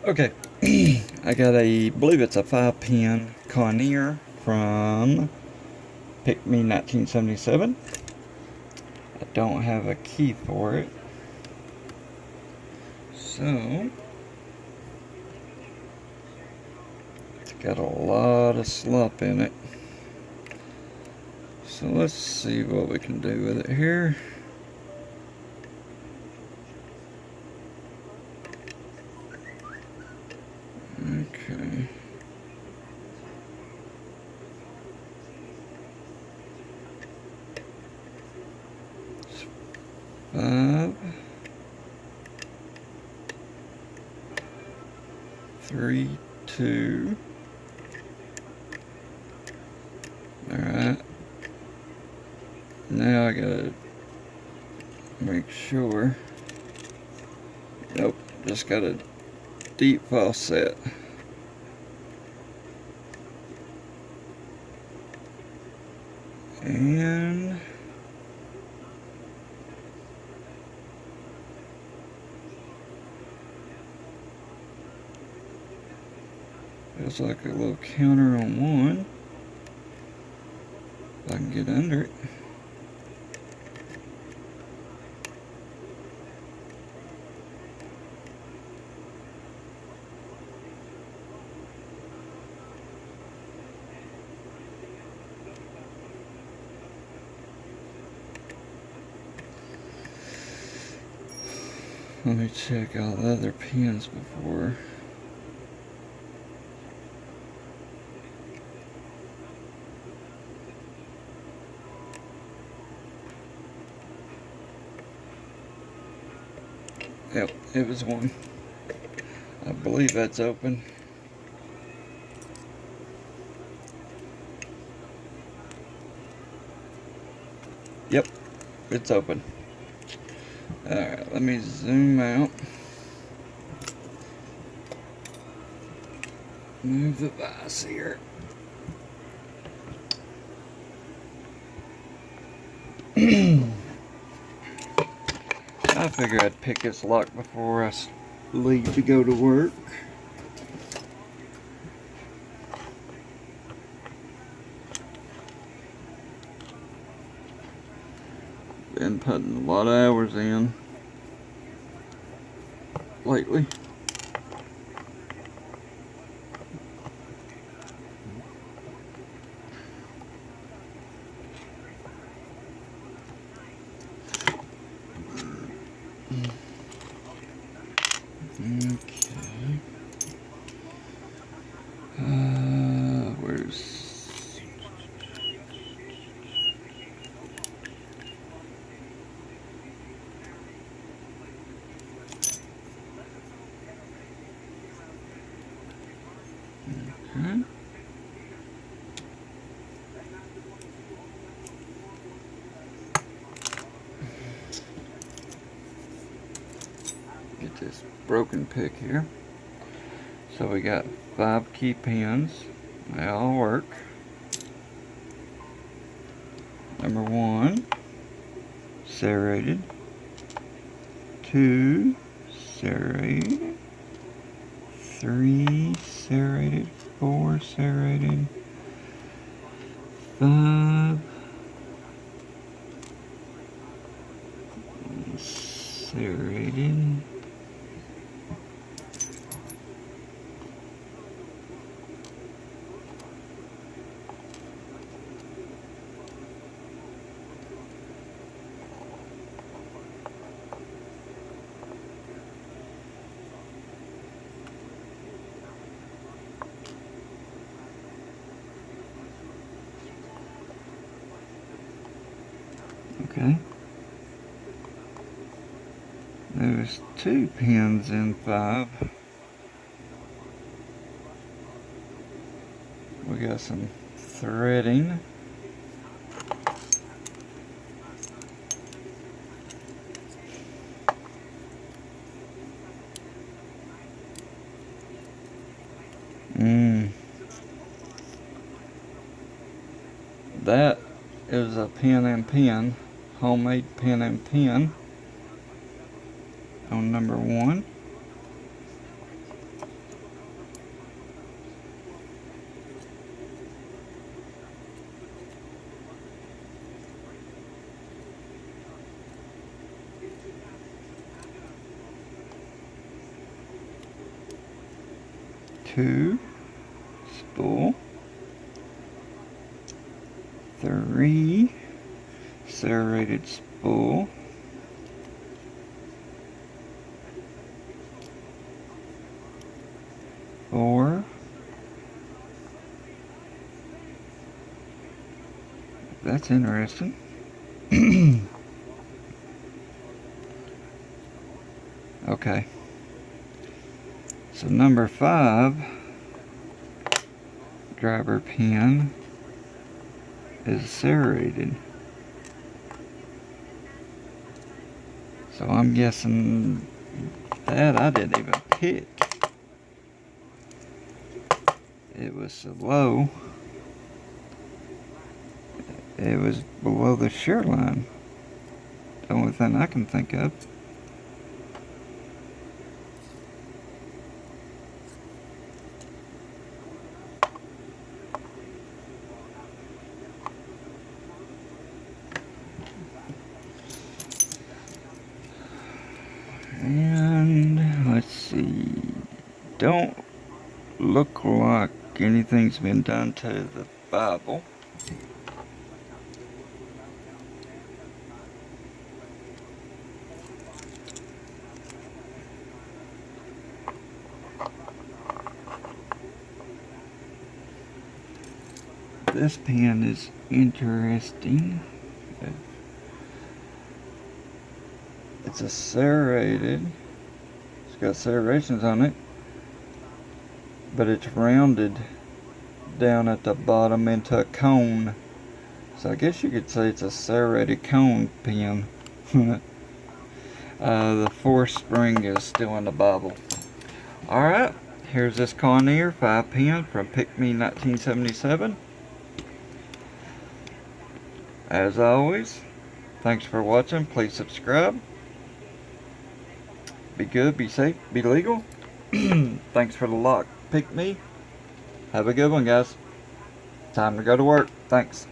Okay, I got believe it's a 5-pin Kawneer from PickMe 1977. I don't have a key for it, so it's got a lot of slop in it. So let's see what we can do with it here. Okay. Five, 3, 2. Alright. Now I gotta make sure. Nope, just got a deep faucet. And there's like a little counter on one. If I can get under it. Let me check all the other pins before. Yep, it was one. I believe that's open. Yep, it's open. Alright, let me zoom out. Move the vise here. I figured I'd pick this lock before I leave to go to work. Been putting a lot of hours in lately. Okay. Where's... Okay. Get this broken pick here. So we got 5 key pins. They all work. Number 1, serrated. 2, serrated. 3, serrated. 4, serrated. 5, serrated. Okay. There's 2 pins in 5. We got some threading. That is a pin and pin, homemade pin and pin on number 1. 2 spool, 3 serrated spool, 4 that's interesting. Okay, so number 5 driver pin is serrated, so I'm guessing that I didn't even pick. It was so low, it was below the shear line. The only thing I can think of. And let's see, don't look like anything's been done to the Bible. This pen is interesting. It's a serrated. It's got serrations on it, but it's rounded down at the bottom into a cone. So I guess you could say it's a serrated cone pen. The fourth spring is still in the Bible. Alright, here's this Kawneer 5-pin from PickMe 1977. As always, thanks for watching. Please subscribe. Be good, be safe, be legal. Thanks for the lock. PickMe. Have a good one, guys. Time to go to work. Thanks.